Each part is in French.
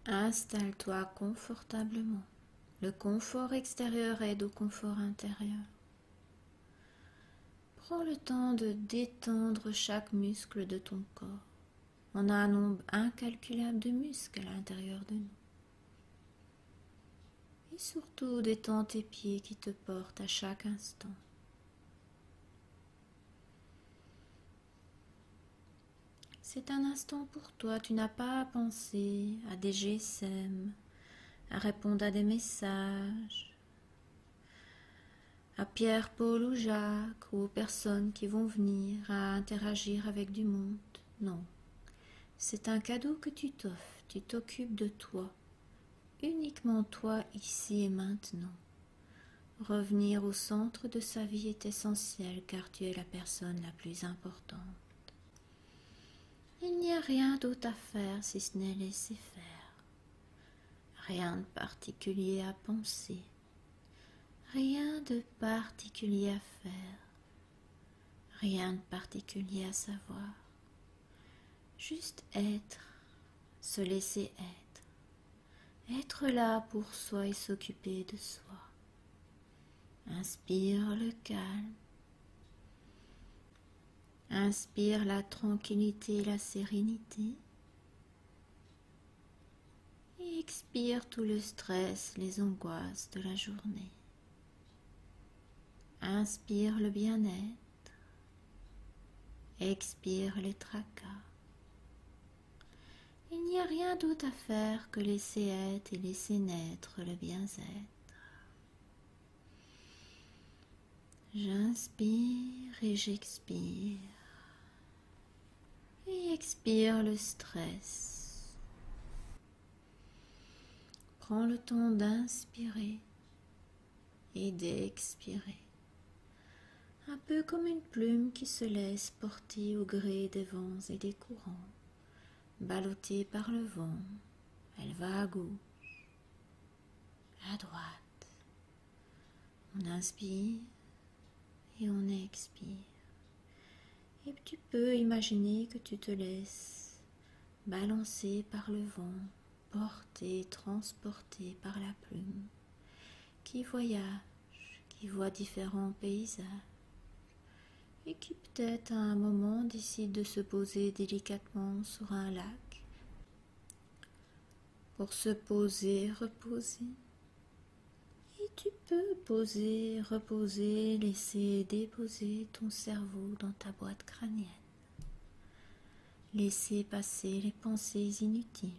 Installe-toi confortablement. Le confort extérieur aide au confort intérieur. Prends le temps de détendre chaque muscle de ton corps. On a un nombre incalculable de muscles à l'intérieur de nous. Et surtout, détends tes pieds qui te portent à chaque instant. C'est un instant pour toi, tu n'as pas à penser à des GSM, à répondre à des messages, à Pierre, Paul ou Jacques ou aux personnes qui vont venir à interagir avec du monde. Non, c'est un cadeau que tu t'offres, tu t'occupes de toi, uniquement toi ici et maintenant. Revenir au centre de sa vie est essentiel car tu es la personne la plus importante. Il n'y a rien d'autre à faire si ce n'est laisser faire. Rien de particulier à penser. Rien de particulier à faire. Rien de particulier à savoir. Juste être, se laisser être. Être là pour soi et s'occuper de soi. Inspire le calme. Inspire la tranquillité et la sérénité. Et expire tout le stress, les angoisses de la journée. Inspire le bien-être. Expire les tracas. Il n'y a rien d'autre à faire que laisser être et laisser naître le bien-être. J'inspire et j'expire. Et expire le stress. Prends le temps d'inspirer et d'expirer. Un peu comme une plume qui se laisse porter au gré des vents et des courants. Ballottée par le vent, elle va à gauche, à droite. On inspire et on expire. Et tu peux imaginer que tu te laisses balancer par le vent, porter, transporter par la plume, qui voyage, qui voit différents paysages, et qui peut-être à un moment décide de se poser délicatement sur un lac, pour se poser, reposer. Et tu peux poser, reposer, laisser déposer ton cerveau dans ta boîte crânienne. Laisser passer les pensées inutiles,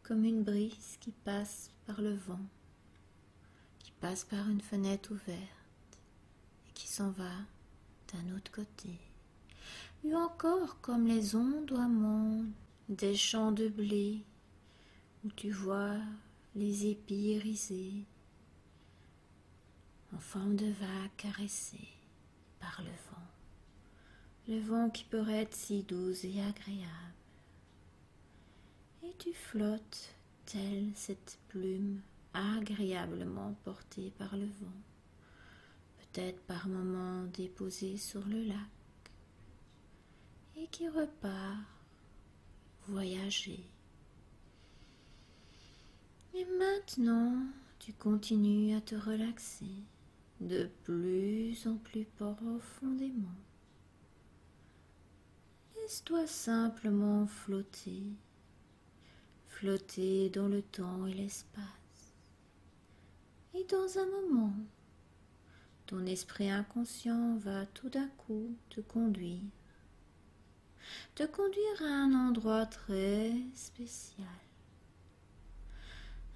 comme une brise qui passe par le vent, qui passe par une fenêtre ouverte et qui s'en va d'un autre côté. Ou encore comme les ondoiements des champs de blé, où tu vois les épis irisés, en forme de vague caressée par le vent. Le vent qui peut être si doux et agréable. Et tu flottes telle cette plume agréablement portée par le vent, peut-être par moments déposée sur le lac, et qui repart voyager. Et maintenant, tu continues à te relaxer de plus en plus profondément. Laisse-toi simplement flotter, flotter dans le temps et l'espace. Et dans un moment, ton esprit inconscient va tout d'un coup te conduire à un endroit très spécial.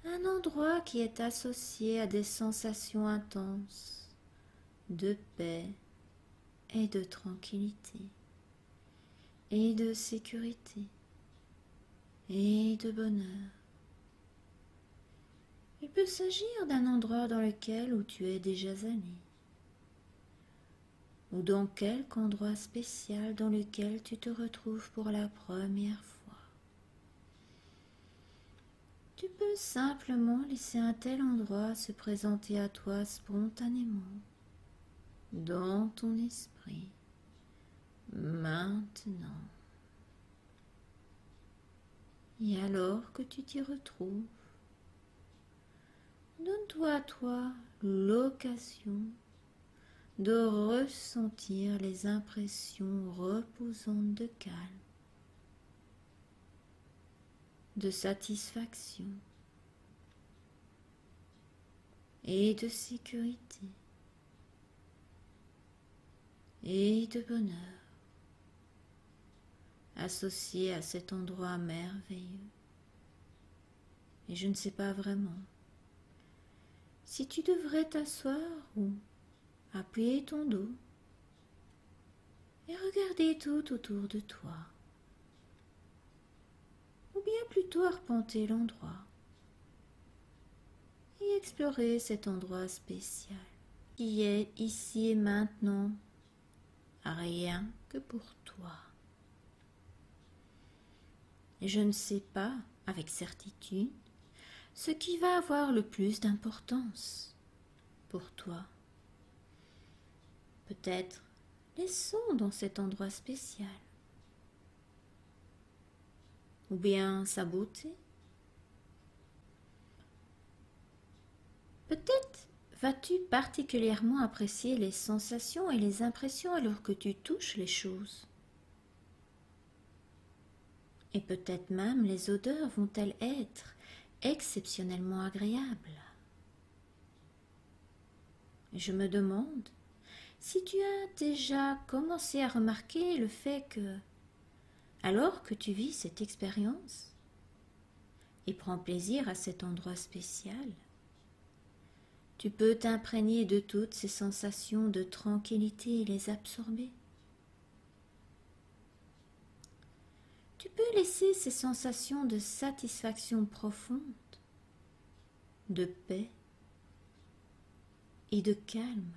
Un endroit qui est associé à des sensations intenses de paix et de tranquillité, et de sécurité, et de bonheur. Il peut s'agir d'un endroit dans lequel où tu es déjà allé, ou dans quelque endroit spécial dans lequel tu te retrouves pour la première fois. Tu peux simplement laisser un tel endroit se présenter à toi spontanément, dans ton esprit, maintenant. Et alors que tu t'y retrouves, donne-toi à toi l'occasion de ressentir les impressions reposantes de calme, de satisfaction et de sécurité et de bonheur associés à cet endroit merveilleux. Et je ne sais pas vraiment si tu devrais t'asseoir ou appuyer ton dos et regarder tout autour de toi, ou bien plutôt arpenter l'endroit et explorer cet endroit spécial qui est ici et maintenant, rien que pour toi. Et je ne sais pas avec certitude ce qui va avoir le plus d'importance pour toi. Peut-être les sons dans cet endroit spécial, ou bien sa beauté. Peut-être vas-tu particulièrement apprécier les sensations et les impressions alors que tu touches les choses. Et peut-être même les odeurs vont-elles être exceptionnellement agréables. Je me demande si tu as déjà commencé à remarquer le fait que, alors que tu vis cette expérience et prends plaisir à cet endroit spécial, tu peux t'imprégner de toutes ces sensations de tranquillité et les absorber. Tu peux laisser ces sensations de satisfaction profonde, de paix et de calme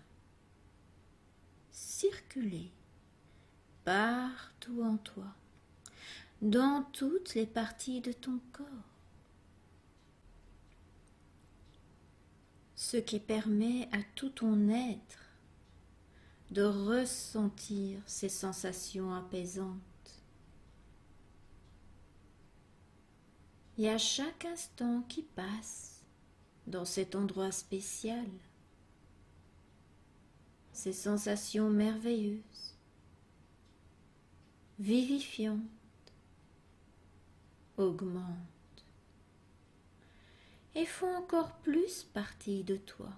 circuler partout en toi, dans toutes les parties de ton corps, ce qui permet à tout ton être de ressentir ces sensations apaisantes. Et à chaque instant qui passe dans cet endroit spécial, ces sensations merveilleuses, vivifiantes, augmentent et font encore plus partie de toi.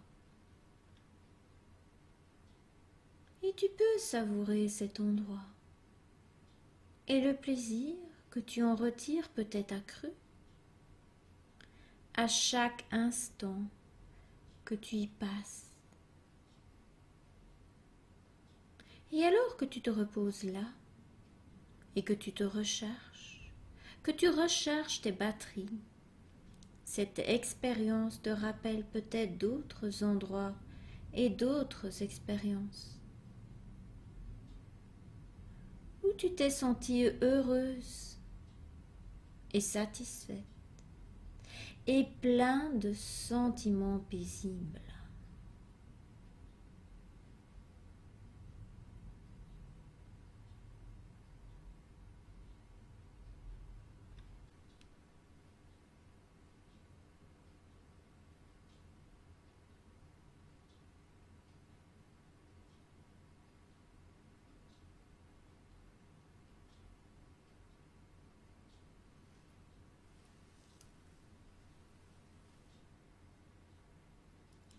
Et tu peux savourer cet endroit. Et le plaisir que tu en retires peut être accru à chaque instant que tu y passes. Et alors que tu te reposes là, et que tu te recharges, que tu recharges tes batteries, cette expérience te rappelle peut-être d'autres endroits et d'autres expériences où tu t'es sentie heureuse et satisfaite et plein de sentiments paisibles.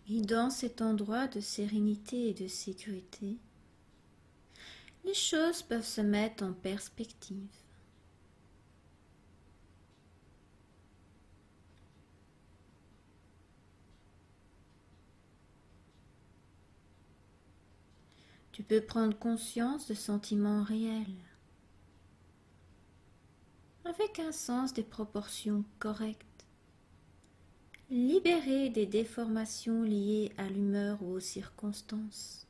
Et dans cet endroit de sérénité et de sécurité, les choses peuvent se mettre en perspective. Tu peux prendre conscience de sentiments réels, avec un sens des proportions correctes, libéré des déformations liées à l'humeur ou aux circonstances.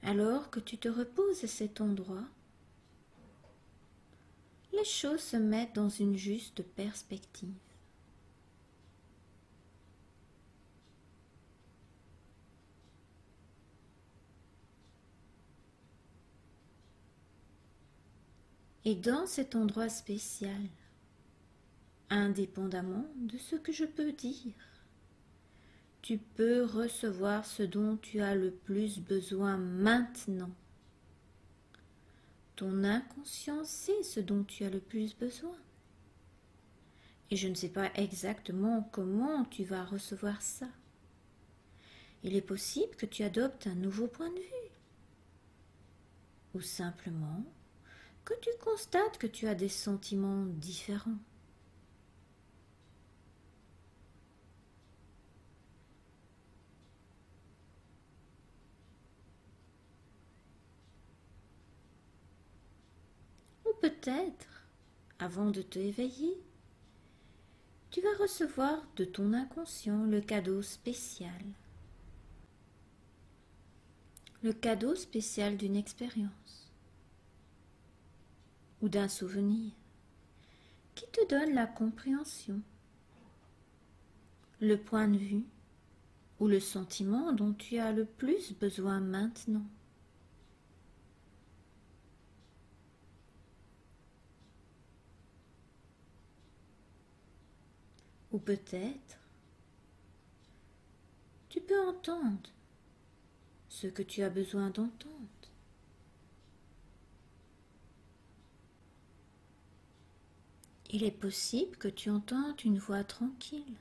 Alors que tu te reposes à cet endroit, les choses se mettent dans une juste perspective. Et dans cet endroit spécial, indépendamment de ce que je peux dire, tu peux recevoir ce dont tu as le plus besoin maintenant. Ton inconscient sait ce dont tu as le plus besoin. Et je ne sais pas exactement comment tu vas recevoir ça. Il est possible que tu adoptes un nouveau point de vue. Ou simplement que tu constates que tu as des sentiments différents. Ou peut-être, avant de te éveiller, tu vas recevoir de ton inconscient le cadeau spécial. Le cadeau spécial d'une expérience ou d'un souvenir qui te donne la compréhension, le point de vue ou le sentiment dont tu as le plus besoin maintenant. Ou peut-être, tu peux entendre ce que tu as besoin d'entendre. Il est possible que tu entendes une voix tranquille,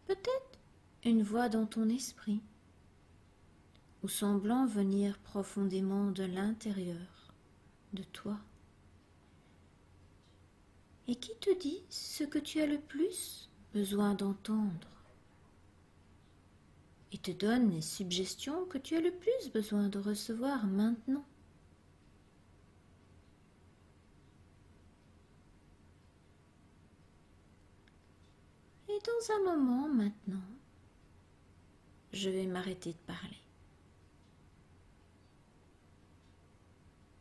peut-être une voix dans ton esprit, ou semblant venir profondément de l'intérieur de toi, et qui te dit ce que tu as le plus besoin d'entendre, et te donne les suggestions que tu as le plus besoin de recevoir maintenant. Et dans un moment maintenant, je vais m'arrêter de parler.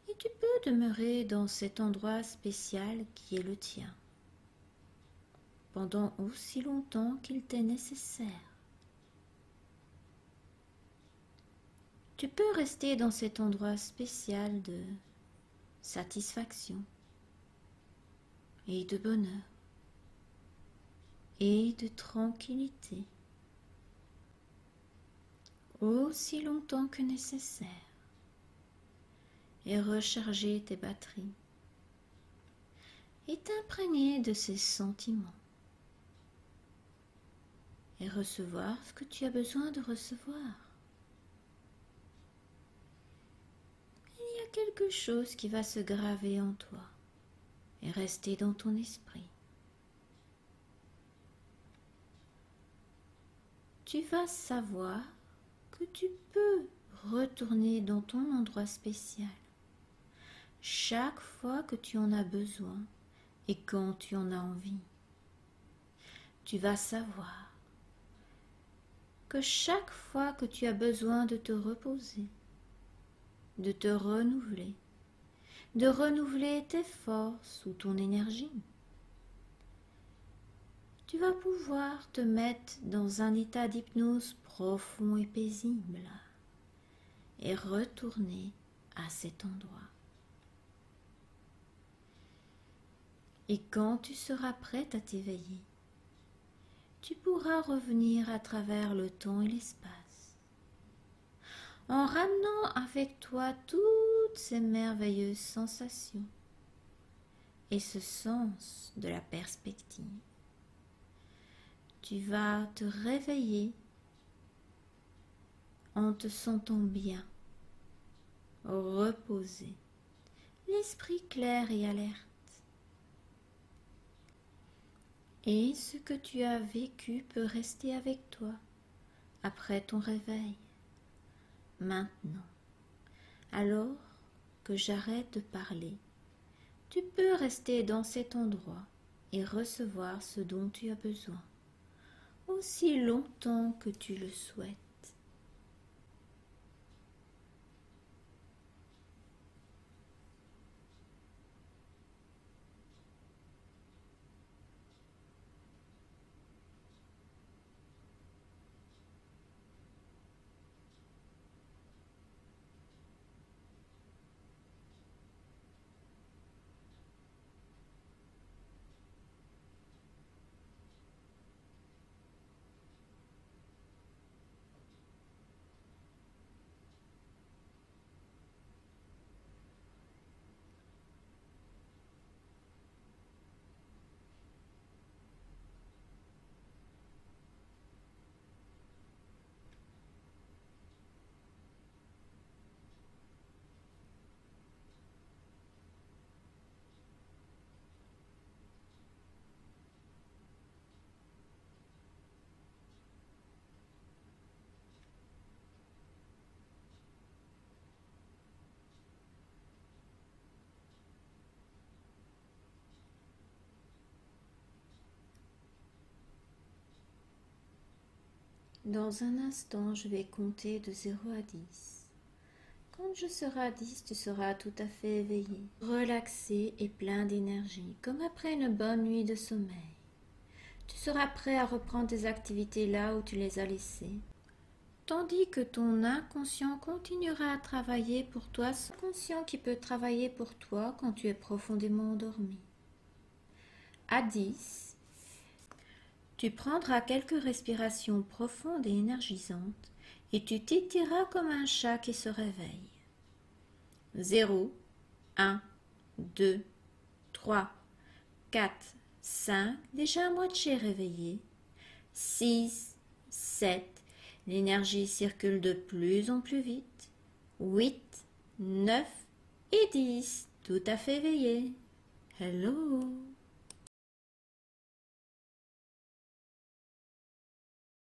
Et tu peux demeurer dans cet endroit spécial qui est le tien, pendant aussi longtemps qu'il t'est nécessaire. Tu peux rester dans cet endroit spécial de satisfaction et de bonheur et de tranquillité, aussi longtemps que nécessaire, et recharger tes batteries et t'imprégner de ces sentiments et recevoir ce que tu as besoin de recevoir. Il y a quelque chose qui va se graver en toi et rester dans ton esprit. Tu vas savoir que tu peux retourner dans ton endroit spécial chaque fois que tu en as besoin et quand tu en as envie. Tu vas savoir que chaque fois que tu as besoin de te reposer, de te renouveler, de renouveler tes forces ou ton énergie, tu vas pouvoir te mettre dans un état d'hypnose profond et paisible et retourner à cet endroit. Et quand tu seras prête à t'éveiller, tu pourras revenir à travers le temps et l'espace, en ramenant avec toi toutes ces merveilleuses sensations et ce sens de la perspective. Tu vas te réveiller en te sentant bien, reposé, l'esprit clair et alerte. Et ce que tu as vécu peut rester avec toi après ton réveil. Maintenant, alors que j'arrête de parler, tu peux rester dans cet endroit et recevoir ce dont tu as besoin, aussi longtemps que tu le souhaites. Dans un instant, je vais compter de 0 à 10. Quand je serai à 10, tu seras tout à fait éveillé, relaxé et plein d'énergie, comme après une bonne nuit de sommeil. Tu seras prêt à reprendre tes activités là où tu les as laissées, tandis que ton inconscient continuera à travailler pour toi, ce conscient qui peut travailler pour toi quand tu es profondément endormi. À 10, tu prendras quelques respirations profondes et énergisantes et tu t'étireras comme un chat qui se réveille. 0, 1, 2, 3, 4, 5, déjà à moitié réveillé. 6, 7, l'énergie circule de plus en plus vite. 8, 9 et 10, tout à fait éveillé. Hello!